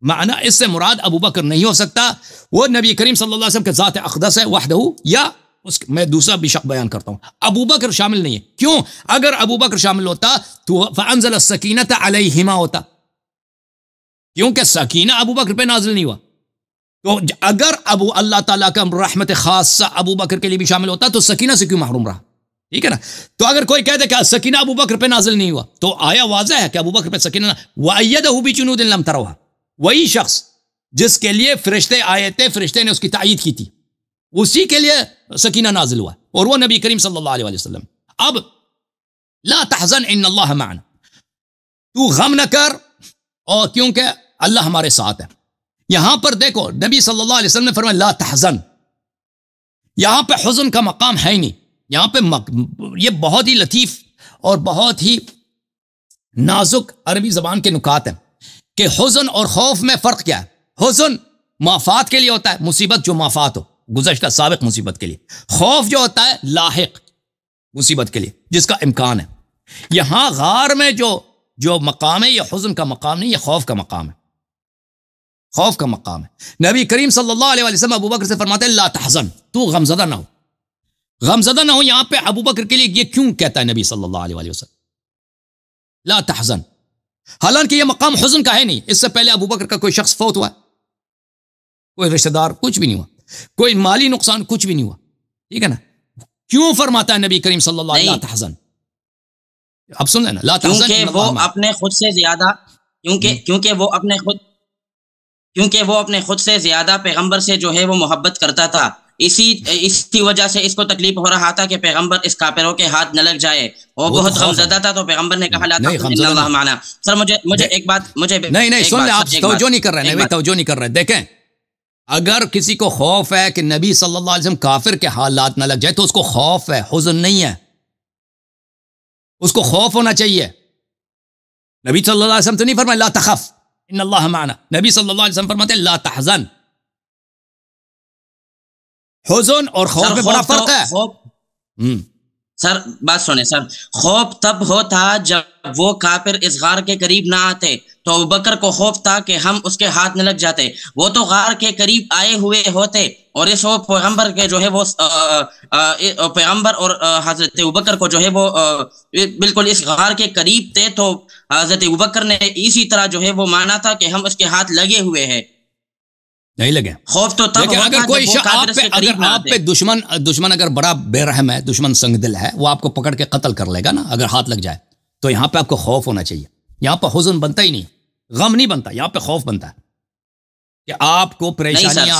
معنا اس سے مراد ابو بکر نہیں ہو سکتا، وہ نبی کریم صلی اللہ علیہ وسلم کے ذات اقدس ہے وحدہ. یا میں دوسرا بھی شک بیان کرتا ہوں، ابو بکر شامل نہیں ہے. کیوں؟ اگر ابو بکر شامل ہوتا تو فانزل السکینۃ علیہما ہوتا، کیونکہ سکینہ ابو بکر پہ نازل نہیں ہوا. تو اگر اللہ تعالیٰ کا رحمت خاصہ ابو بکر کے لیے بھی شامل ہوتا تو سکینہ سے کیوں محروم رہا؟ ٹھیک ہے نا. تو اگر کوئی کہہ دے کہ سکینہ ابو بکر پہ نازل نہیں ہوا تو آیا واضح ہے کہ ابو بکر پہ سکینہ. وَأَيَّدَهُ بِجُنُودٍ لَمْ تَرَوْهَا، وہی شخص جس کے لیے فرشتے آئے تھے، فرشتے نے اس کی تائید کی تھی، اسی کے لیے سکینہ نازل ہوا، اور وہ نبی کریم صلی اللہ علیہ وسلم. اب لا تحزن ان اللہ معنا، تو غم نہ کر، اور کیونکہ اللہ ہمارے ساتھ ہے. یہاں پر دیکھو نبی صلی اللہ علیہ وسلم نے فرمایا لا تحزن، یہاں پہ حزن کا مقام ہے ہی نہیں. یہاں پہ یہ بہت ہی لطیف اور بہت ہی نازک عربی زبان کے نکات ہیں کہ حزن اور خوف میں فرق کیا ہے. حزن مافات کے لیے ہوتا ہے، مصیبت جو مافات ہو، گزشتہ سابق مصیبت کے لیے. خوف جو ہوتا ہے لاحق مصیبت کے لیے، جس کا امکان ہے. یہاں غار میں جو جو مقام ہے یہ حزن کا مقام نہیں، یہ خوف کا مقام ہے، خوف کا مقام ہے۔ نبی کریم صلی اللہ علیہ وسلم ابو بکر سے فرماتے ہیں لا تحزن، تو غمزدہ نہ ہو، غمزدہ نہ ہو۔ یہاں پہ ابو بکر کے لیے یہ کیوں کہتا ہے نبی صلی اللہ علیہ وسلم لا تحزن؟ حالانکہ یہ مقام حزن کا ہے نہیں، اس سے پہلے ابو بکر کا کوئی شخص فوت ہوا ہے، کوئی رشتہ دار، کچھ بھی نہیں ہوا، کوئی مالی نقصان کچھ بھی نہیں ہوا، ٹھیک ہے نا؟ کیوں فرماتا ہے نبی کریم صلی اللہ علیہ وسلم لا تحزن؟ اب سن لینا، لا تحزن کیونکہ وہ اپنے خود سے زیادہ کیونکہ وہ اپنے خود سے زیادہ پیغمبر سے جو ہے وہ محبت کرتا تھا، اسی وجہ سے اس کو تکلیف ہو رہا تھا کہ پیغمبر اس کافروں کے ہاتھ نہ لگ جائے۔ وہ بہت غمزدہ تھا تو پیغمبر نے کہا لا تحزن ان اللہ معنا۔ سر مجھے ایک بات نہیں سن لیں، آپ توجہ نہیں کر رہے، توجہ نہیں کر رہے۔ دیکھیں، اگر کسی کو خوف ہے کہ نبی صلی اللہ علیہ وسلم کافر کے حالات نہ لگ جائے تو اس کو خوف ہے، حزن نہیں ہے، اس کو خوف ہونا چاہیے۔ نبی صلی اللہ علیہ وسلم تو نہیں فرمایا لا تخف ان اللہ معنا، نبی صلی اللہ علیہ وسلم فرماتے لا تحزن۔ حزن اور خوف میں بڑا فرق ہے۔ سر بات سنیں سر، خوف تب ہوتا جب وہ کافر اس غار کے قریب نہ آتے، تو ابوبکر کو خوف تھا کہ ہم اس کے ہاتھ نہ لگ جاتے۔ وہ تو غار کے قریب آئے ہوئے ہوتے اور اس وہ پیغمبر کے جو ہے وہ پیغمبر اور حضرت ابوبکر کو جو ہے وہ بالکل اس غار کے قریب تھے، تو حضرت ابوبکر نے اسی طرح جو ہے وہ مانا تھا کہ ہم اس کے ہاتھ لگے ہوئے ہیں، نہیں لگے۔ خوف تو تب ہوتا اگر کوئی اگر آپ پہ دشمن اگر بڑا بے رحم ہے، دشمن سنگ دل ہے، وہ آپ کو پکڑ کے قتل کر لے گا نا اگر ہاتھ لگ جائے، تو یہاں پہ آپ کو خوف ہونا چاہیے۔ یہاں پہ حزن بنتا ہی نہیں، غم نہیں بنتا، یہاں پہ خوف بنتا ہے کہ آپ کو پریشانی،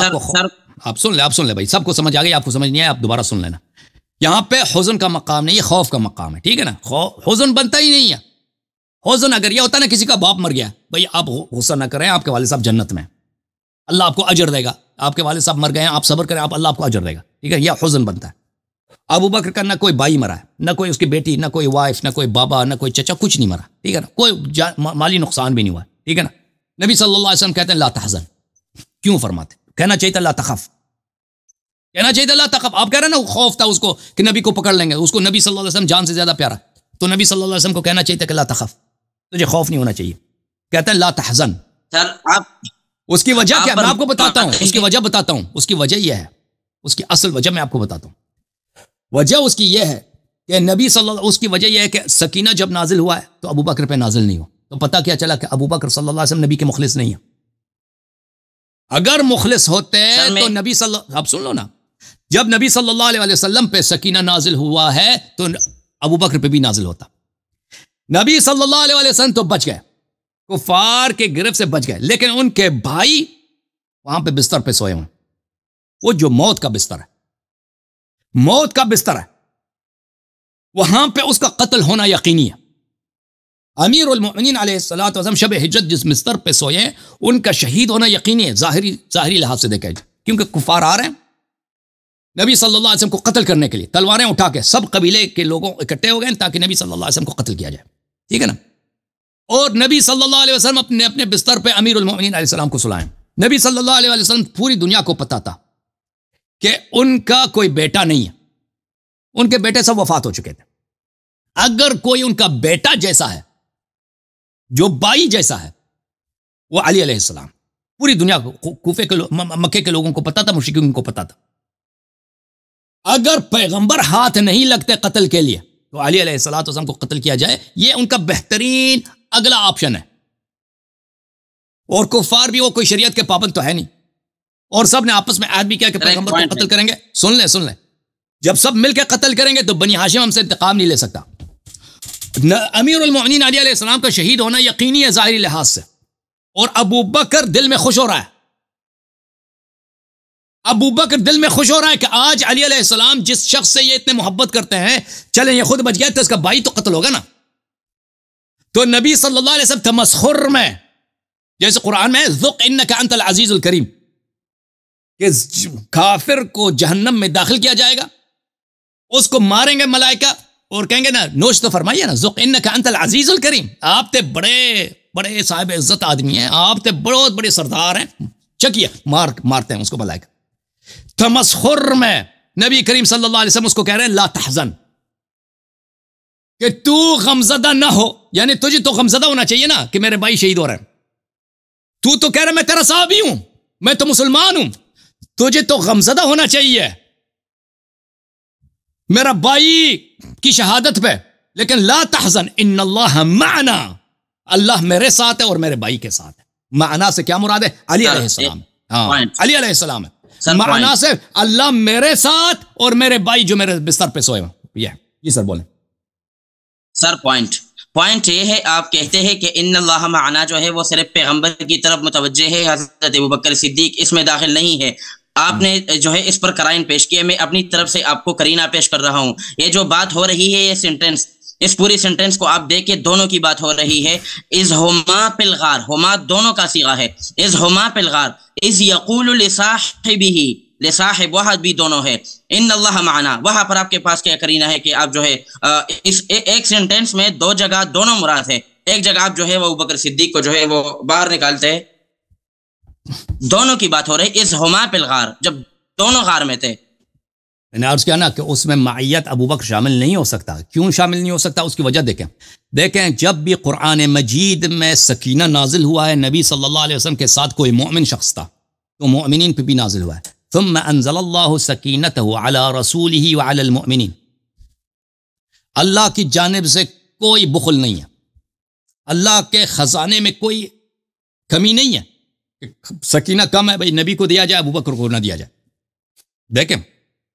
آپ سن لیں بھائی، سب کو سمجھ آ گئی، آپ کو سمجھ نہیں آیا آپ دوبارہ سن لینا۔ یہاں پہ حزن کا مقام نہیں، یہ خوف کا مقام ہے، ٹھیک ہے نا؟ حزن بنتا ہی نہیں ہے۔ حزن اگر یہ ہوتا ہے نا کسی کا باپ مر گیا، بھائی آپ غصہ نہ کریں، آپ کے والد صاحب جنت میں، اللہ آپ کو اجر دے گا، آپ کے والد صاحب مر گئے ہیں، آپ صبر کریں، آپ اللہ آپ کو اجر دے گا، ٹھیک ہے؟ یہ حزن بنتا ہے۔ ابو بکر کا نہ کوئی بھائی مرا ہے، نہ کوئی اس کی بیٹی، نہ کوئی وائف، نہ کوئی بابا، نہ کوئی چچا، کچھ نہیں مرا، ٹھیک ہے نا؟ کوئی مالی نقصان بھی نہیں ہوا، ٹھیک ہے نا؟ نبی صلی اللہ علیہ وسلم کہتے ہیں لا تحزن، کیوں فرماتے؟ کہنا چاہیے تھا لا تخف، کہنا چاہیے تھا لا تخف۔ آپ کہہ رہے ہیں نا خوف تھا اس کو کہ نبی کو پکڑ لیں گے، اس کو نبی صلی اللہ علیہ وسلم جان سے زیادہ پیارا، تو نبی صلی اللہ علیہ وسلم کو کہنا چاہیے تھا کہ لا تخف، تجھے خوف نہیں ہونا چاہیے۔ کہتے ہیں لا تحزن۔ سر آپ اس کی وجہ کیا؟ میں آپ کو بتاتا ہوں، اس کی وجہ بتاتا ہوں، اس کی وجہ یہ ہے، اس کی اصل وجہ میں آپ کو بتاتا ہوں۔ وجہ اس کی یہ ہے کہ نبی صلی اللہ، اس کی وجہ یہ ہے کہ سکینہ جب نازل ہوا ہے تو ابو بکر پہ نازل نہیں ہوا، تو پتہ کیا چلا کہ ابو بکر صلی اللہ علیہ وسلم نبی کے مخلص نہیں ہیں۔ اگر مخلص ہوتے تو نبی صلی اللہ، آپ سن لو نا، جب نبی صلی اللہ علیہ وسلم پہ سکینہ نازل ہوا ہے تو ابو بکر پہ بھی نازل ہوتا۔ نبی صلی اللہ علیہ وسلم تو بچ گئے، کفار کے گرفت سے بچ گئے، لیکن ان کے بھائی وہاں پہ بستر پہ سوئے ہوئے، وہ جو موت کا بستر ہے، موت کا بستر ہے، وہاں پہ اس کا قتل ہونا یقینی ہے۔ امیر المؤمنین علیہ الصلوۃ والسلام شب ہجرت جس بستر پہ سوئے ہیں، ان کا شہید ہونا یقینی ہے، ظاہری لحاظ سے دیکھا جائے، کیونکہ کفار آ رہے ہیں نبی صلی اللہ علیہ وسلم کو قتل کرنے کے لیے، تلواریں اٹھا کے سب قبیلے کے لوگوں اکٹھے ہو گئے تاکہ نبی صلی اللہ علیہ وسلم کو قتل کیا جائے، ٹھیک ہے نا؟ اور نبی صلی اللہ علیہ وسلم اپنے بستر پہ امیر المؤمنین علیہ السلام کو سلائیں۔ نبی صلی اللہ علیہ وسلم پوری دنیا کو پتا تھا کہ ان کا کوئی بیٹا نہیں ہے، ان کے بیٹے سب وفات ہو چکے تھے۔ اگر کوئی ان کا بیٹا جیسا ہے، جو بائی جیسا ہے، وہ علی علیہ السلام، پوری دنیا کو، کوفے کے مکے کے لوگوں کو پتا تھا، مشرکین کو پتا تھا۔ اگر پیغمبر ہاتھ نہیں لگتے قتل کے لیے تو علی علیہ السلام کو قتل کیا جائے، یہ ان کا بہترین اگلا آپشن ہے۔ اور کفار بھی، وہ کوئی شریعت کے پابند تو ہے نہیں، اور سب نے آپس میں عہد بھی کیا کہ پیغمبر کو قتل کریں گے۔ سن لیں، جب سب مل کے قتل کریں گے تو بنی ہاشم ہم سے انتقام نہیں لے سکتا۔ امیر المؤمنین علی علیہ السلام کا شہید ہونا یقینی ہے ظاہری لحاظ سے، اور ابو بکر دل میں خوش ہو رہا ہے، ابو بکر دل میں خوش ہو رہا ہے کہ آج علی علیہ السلام جس شخص سے یہ اتنے محبت کرتے ہیں، چلیں یہ خود بچ گیا تو اس کا بھائی تو قتل ہوگا نا۔ تو نبی صلی اللہ علیہ وسلم تمسخر میں، جیسے قرآن میں ذق انک انت العزیز الکریم، کہ کافر کو جہنم میں داخل کیا جائے گا، اس کو ماریں گے ملائکہ اور کہیں گے نا، نوش تو فرمائیے نا، ذق انک انت العزیز الکریم، آپ تے بڑے صاحب عزت آدمی ہیں، آپ تے بہت بڑے سردار ہیں، چکیے مارتے ہیں اس کو ملائکہ۔ تمسخر میں نبی کریم صلی اللہ علیہ وسلم اس کو کہہ رہے ہیں لا تحزن، کہ تو غمزدہ نہ ہو، یعنی تجھے تو غمزدہ ہونا چاہیے نا کہ میرے بھائی شہید ہو رہے ہیں. تو کہہ رہا میں تیرا صحابی ہوں، میں تو مسلمان ہوں، تجھے تو غمزدہ ہونا چاہیے میرا بھائی کی شہادت پہ. لیکن لا تحزن ان اللہ معنا، اللہ میرے ساتھ ہے اور میرے بھائی کے ساتھ ہے. معنا سے کیا مراد ہے؟ علی علیہ السلام. ہاں علی علیہ السلام ہے. معنا سے اللہ میرے ساتھ اور میرے بھائی جو میرے بستر پہ سوئے ہوئے. یہ سر بولیں. سر پوائنٹ یہ ہے، آپ کہتے ہیں کہ ان اللہ معنا جو ہے وہ صرف پیغمبر کی طرف متوجہ ہے، حضرت ابوبکر صدیق اس میں داخل نہیں ہے. آپ نے جو ہے اس پر قرائن پیش کیے، میں اپنی طرف سے آپ کو قرینہ پیش کر رہا ہوں. یہ جو بات ہو رہی ہے، یہ سینٹینس، اس پوری سینٹینس کو آپ دیکھیں، دونوں کی بات ہو رہی ہے. از ہما پلغار، ہما دونوں کا صیغہ ہے. از ہما پلغار، از یقول لصاحبہ، لصاحب وہاں بھی دونوں ہے. ان اللہ معنا، وہاں پر آپ کے پاس کیا قرینہ ہے کہ آپ جو ہے اس ایک سینٹینس میں دو جگہ دونوں مراد ہے. ایک جگہ آپ جو ہے وہ ابوبکر صدیق کو جو ہے وہ باہر نکالتے ہیں، دونوں کی بات ہو رہی. اس ہما پلغار، جب دونوں غار میں تھے. میں نے عرض کیا نا کہ اس میں معیت ابوبکر شامل نہیں ہو سکتا. کیوں شامل نہیں ہو سکتا؟ اس کی وجہ دیکھیں جب بھی قرآن مجید میں سکینہ نازل ہوا ہے نبی صلی اللہ علیہ وسلم کے ساتھ کوئی مومن شخص تھا تو مومنین پہ بھی نازل ہوا ہے. ثم انزل اللہ سکینتہ علی رسولہ وعلی المؤمنین. اللہ کی جانب سے کوئی بخل نہیں ہے، اللہ کے خزانے میں کوئی کمی نہیں ہے. سکینہ کم ہے بھائی، نبی کو دیا جائے ابوبکر کو نہ دیا جائے. دیکھیں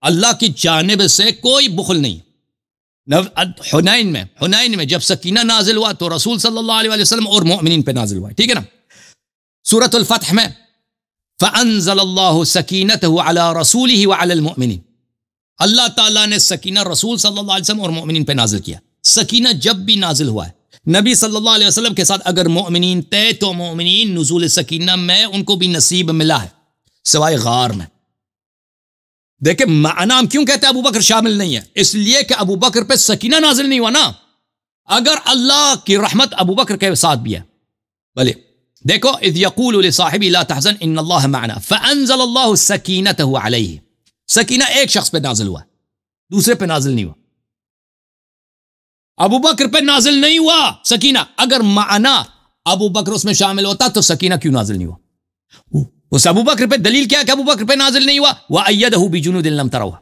اللہ کی جانب سے کوئی بخل نہیں. حنین میں جب سکینہ نازل ہوا تو رسول صلی اللہ علیہ وسلم اور مومنین پہ نازل ہوا، ٹھیک ہے نا. سورۃ الفتح میں فانزل اللہ سکینتہ علی رسولہ وعلی المؤمنین، اللہ تعالیٰ نے سکینہ رسول صلی اللہ علیہ وسلم اور مومنین پہ نازل کیا. سکینہ جب بھی نازل ہوا ہے نبی صلی اللہ علیہ وسلم کے ساتھ اگر مومنین تھے تو مومنین نزول سکینہ میں ان کو بھی نصیب ملا ہے سوائے غار میں. دیکھیں معنا ہم کیوں کہتے ہیں ابوبکر شامل نہیں ہے؟ اس لیے کہ ابوبکر پہ سکینہ نازل نہیں ہوا نا. اگر اللہ کی رحمت ابوبکر کے ساتھ بھی ہے. بھلے دیکھو اذ یقول لصاحبہ لا تحزن ان اللہ معنا فانزل اللہ سکینتہ علیہ. سکینہ ایک شخص پہ نازل ہوا، دوسرے پہ نازل نہیں ہوا. ابوبکر پہ نازل نہیں ہوا سکینہ. اگر معنا ابوبکر اس میں شامل ہوتا تو سکینہ کیوں نازل نہیں ہوا؟ اس ابوبکر پہ دلیل کیا کہ ابوبکر پہ نازل نہیں ہوا؟ وَأَيَّدَهُ بِجُنُودٍ لَمْ تَرَوْهَا.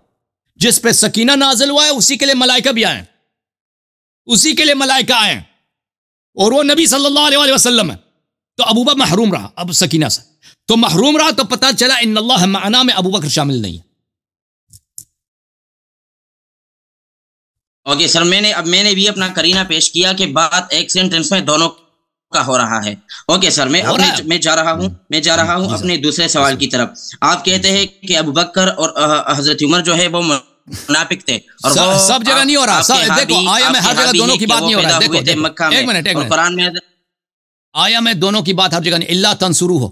جس پہ سکینہ نازل ہوا ہے اسی کے لیے ملائکہ بھی آئے، اسی کے لیے ملائکہ آئے اور وہ نبی صلی اللہ علیہ وسلم ہے. تو ابوبکر محروم رہا اب سکینہ سے، تو محروم رہا تو پتہ چلا ان اللہ معنا میں ابوبکر شامل نہیں ہے. اوکے سر، میں نے بھی اپنا قرینہ پیش کیا کہ بات ایک سینٹینس میں دونوں کا ہو رہا ہے. اوکے سر، میں جا رہا ہوں اپنے دوسرے سوال کی طرف. آپ کہتے ہیں کہ ابوبکر اور حضرت عمر جو ہے وہ منافق تھے اور وہ سب جگہ نہیں ہو رہا. دیکھو آیا میں ہر جگہ دونوں کی بات نہیں ہو رہا ہے. دیکھو ایک منٹ قرآن میں آیا میں دونوں کی بات ہر جگہ نہیں. اللہ تنصرو ہو،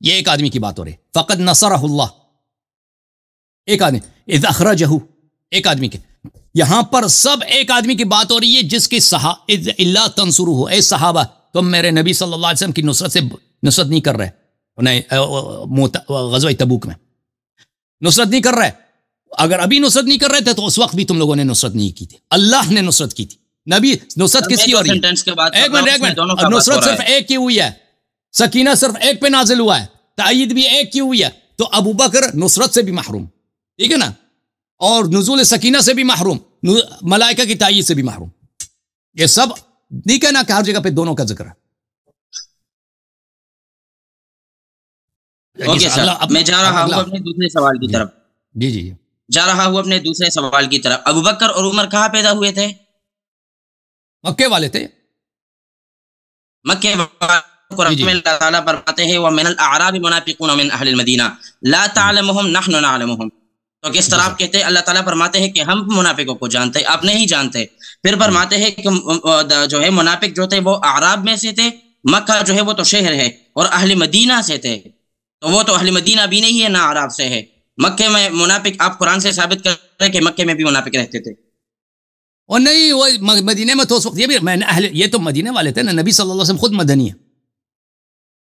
یہ ایک آدمی کی بات ہو رہی. فقد نصرہ اللہ، ایک آدمی. اذ اخرجہ، ایک آدمی کے. یہاں پر سب ایک آدمی کی بات ہو رہی ہے جس کی اللہ تنصرو ہو. اے صحابہ تم میرے نبی صلی اللہ علیہ وسلم کی نصرت سے نصرت نہیں کر رہے، غزوہ تبوک میں نصرت نہیں کر رہے. اگر ابھی نصرت نہیں کر رہے تھے تو اس وقت بھی تم لوگوں نے نصرت نہیں کی تھی، اللہ نے نصرت کی تھی. نبی نصرت کس کی ہو رہی ہے؟ ایک منٹ نصرت صرف ایک کی ہوئی ہے، سکینہ صرف ایک پہ نازل ہوا ہے، تائید بھی ایک کی ہوئی ہے. تو ابوبکر نصرت سے بھی محروم، ٹھیک ہے نا، اور نزول سکینہ سے بھی محروم، ملائکہ کی تائید سے بھی محروم. یہ سب نہیں کہنا کہ ہر جگہ پہ دونوں کا ذکر ہے. اوکے سر، میں جا رہا ہوں اپنے دوسرے سوال کی طرف. جی جا رہا ہوں اپنے دوسرے سوال کی طرف. ابوبکر اور عمر کہاں پیدا ہوئے تھے؟ مکے والے تھے. مکے قرآن میں اللہ تعالیٰ فرماتے ہیں وَمِنَ الْأَعْرَابِ مُنَافِقُونَ مِنْ أَهْلِ الْمَدِينَةِ لَا تَعْلَمُهُمْ نَحْنُ نَعْلَمُهُمْ. تو کس طرح آپ کہتے ہیں؟ اللہ تعالیٰ فرماتے ہیں کہ ہم منافقوں کو جانتے، آپ نہیں جانتے. پھر فرماتے ہیں کہ جو ہے منافق جو تھے وہ اعراب میں سے تھے. مکہ جو ہے وہ تو شہر ہے، اور اہل مدینہ سے تھے، تو وہ تو اہل مدینہ بھی نہیں ہے نہ اعراب سے ہے. مکے میں منافق آپ قرآن سے ثابت کر رہے کہ مکے میں بھی منافق رہتے تھے. اور نہیں، وہ مدینے میں تو اس وقت یہ بھی یہ تو مدینے والے تھے نا. نبی صلی اللہ علیہ وسلم خود مدنی ہے.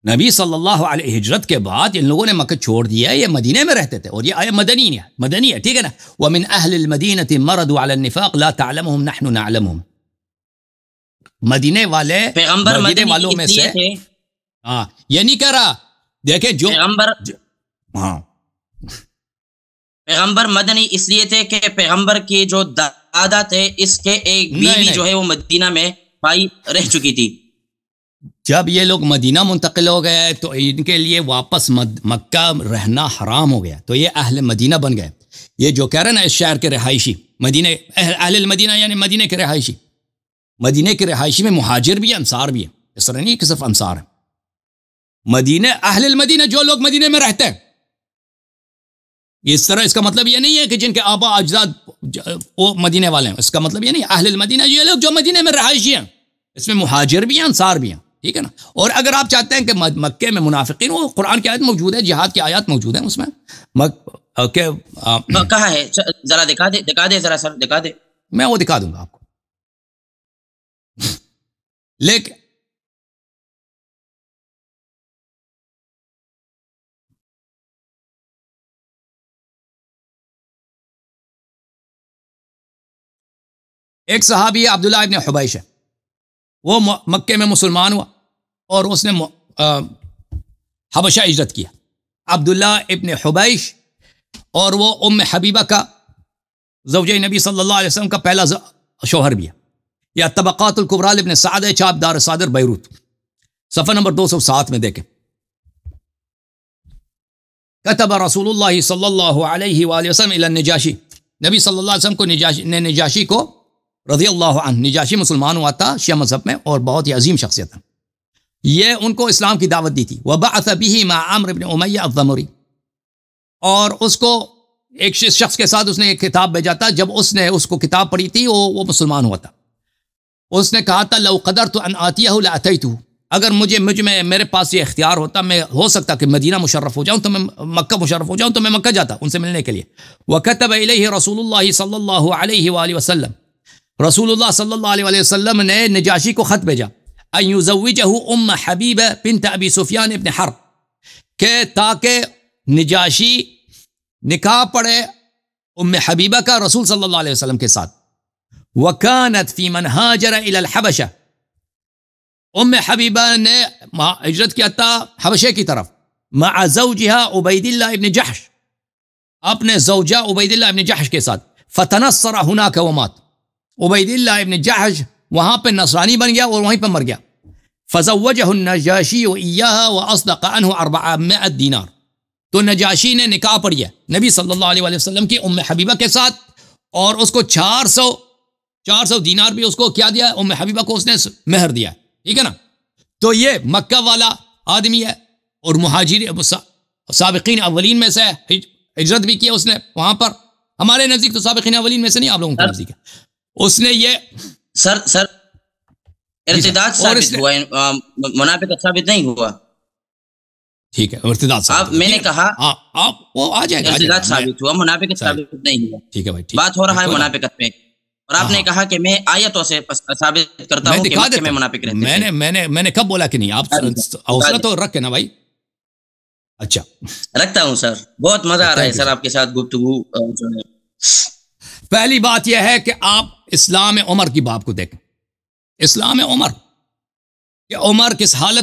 نبی صلی اللہ علیہ ہجرت کے بعد ان لوگوں نے مکہ چھوڑ دیا، یہ مدینے میں رہتے تھے اور یہ آیا مدنی ہے، ٹھیک ہے نا. وَمِنْ أَهْلِ الْمَدِينَةِ مَرَضُوا عَلَى النِّفَاقِ لَا تَعْلَمُهُمْ نَحْنُ نَعْلَمُهُمْ. مدینے والے پیغمبر مدینے والوں میں سے ہاں یہ نہیں کہہ رہا. دیکھیں جو ہاں پیغمبر مدنی اس لیے تھے کہ پیغمبر کے جو دادا تھے اس کے ایک بیوی جو ہے وہ مدینہ میں پائی رہ چکی تھی. جب یہ لوگ مدینہ منتقل ہو گئے تو ان کے لیے واپس مکہ رہنا حرام ہو گیا, تو یہ اہل مدینہ بن گئے. یہ جو کہہ رہے ہیں نا اس شہر کے رہائشی مدینہ اہل المدینہ یعنی مدینہ کے رہائشی, مدینہ کے رہائشی میں مہاجر بھی ہیں انصار بھی ہیں, اس طرح نہیں کہ صرف انصار ہیں. مدینہ اہل المدینہ جو لوگ مدینہ میں رہتے ہیں, اس طرح اس کا مطلب یہ نہیں ہے کہ جن کے آبا اجداد وہ مدینے والے ہیں, اس کا مطلب یہ نہیں. اہل المدینہ یہ لوگ جو مدینے میں رہائشی ہیں, اس میں مہاجر بھی ہیں انصار بھی ہیں, ٹھیک ہے نا. اور اگر آپ چاہتے ہیں کہ مکے میں منافقین, وہ قرآن کی آیت موجود ہے, جہاد کی آیات موجود ہیں اس میں. کہاں ہے ذرا دکھا دے ذرا سر دکھا دے. میں وہ دکھا دوں گا آپ کو. لیکن ایک صحابی عبداللہ ابن حبیش ہے, وہ مکے میں مسلمان ہوا اور اس نے حبشہ ہجرت کیا. عبداللہ ابن حبیش اور وہ ام حبیبہ کا زوجہ نبی صلی اللہ علیہ وسلم کا پہلا شوہر بھی ہے. یا طبقات الکبریٰ ابن سعد, چاپ دار صادر بیروت, صفحہ نمبر 207 میں دیکھیں. کتب رسول اللہ صلی اللہ علیہ وآلہ وسلم الی النجاشی, نبی صلی اللہ علیہ وسلم کو نجاشی کو رضی اللہ عنہ, نجاشی مسلمان ہوا تھا شیعہ مذہب میں اور بہت ہی عظیم شخصیت ہے, یہ ان کو اسلام کی دعوت دی تھی. وبعث به مع عمرو بن امیہ الضمری, اور اس کو ایک شخص کے ساتھ اس نے ایک کتاب بھیجا تھا. جب اس نے اس کو کتاب پڑھی تھی وہ مسلمان ہوا تھا. اس نے کہا تھا لو قدرت ان آتیہ لاتیتہ, اگر مجھے میرے پاس یہ اختیار ہوتا, میں ہو سکتا کہ مدینہ مشرف ہو جاؤں تو میں مکہ مشرف ہو جاؤں تو میں مکہ جاتا ان سے ملنے کے لیے. وکتب الیہ رسول اللہ صلی اللہ علیہ وآلہ وسلم, رسول اللہ صلی اللہ علیہ وسلم نے نجاشی کو خط بھیجا ان یزوجہ ام حبیبہ بنت ابی سفیان ابن حرب, کہ تاکہ نجاشی نکاح پڑے ام حبیبہ کا رسول صلی اللہ علیہ وسلم کے ساتھ. وکانت فی من ہاجر الی الحبشہ, ام حبیبہ نے ہجرت کیا تھا حبشے کی طرف, مع زوجہا عبید اللہ ابن جحش, اپنے زوجہ عبید اللہ ابن جحش کے ساتھ. فتنصر ہناک ومات, عبید اللہ ابن جحش وہاں پہ نصرانی بن گیا اور وہیں پہ مر گیا. فزوجہ النجاشی ایاہا واصدق عنہ 400 دینار, تو نجاشی نے نکاح پڑھیا نبی صلی اللہ علیہ وسلم کی ام حبیبہ کے ساتھ, اور اس کو 400 دینار بھی اس کو کیا دیا, ام حبیبہ کو اس نے مہر دیا, ٹھیک ہے نا. تو یہ مکہ والا آدمی ہے اور مہاجر سابقین اولین میں سے ہجرت بھی کیا اس نے وہاں پر. ہمارے نزدیک تو سابقین اولین میں سے نہیں, آپ لوگوں کے نزدیک ہے. اس نے یہ سر ارتداد ثابت ہوا, منافقت ثابت نہیں ہوا. ٹھیک ہے, ارتداد ثابت, میں نے کہا آپ وہ آ جائے گا, ارتداد ثابت ہوا, منافقت ثابت نہیں ہوا. ٹھیک ہے بھائی, بات ہو رہا ہے منافقت پہ, اور آپ نے کہا کہ میں آیتوں سے ثابت کرتا ہوں کہ مکے میں منافق رہتے تھے. میں نے کب بولا کہ نہیں, آپ حوصلہ تو رکھ کے نا بھائی. اچھا رکھتا ہوں سر, بہت مزہ آ رہا ہے سر آپ کے ساتھ گفتگو جو ہے. پہلی بات یہ ہے کہ آپ اسلام عمر کی باب کو دیکھیں. اسلام عمر کہ عمر کس حالت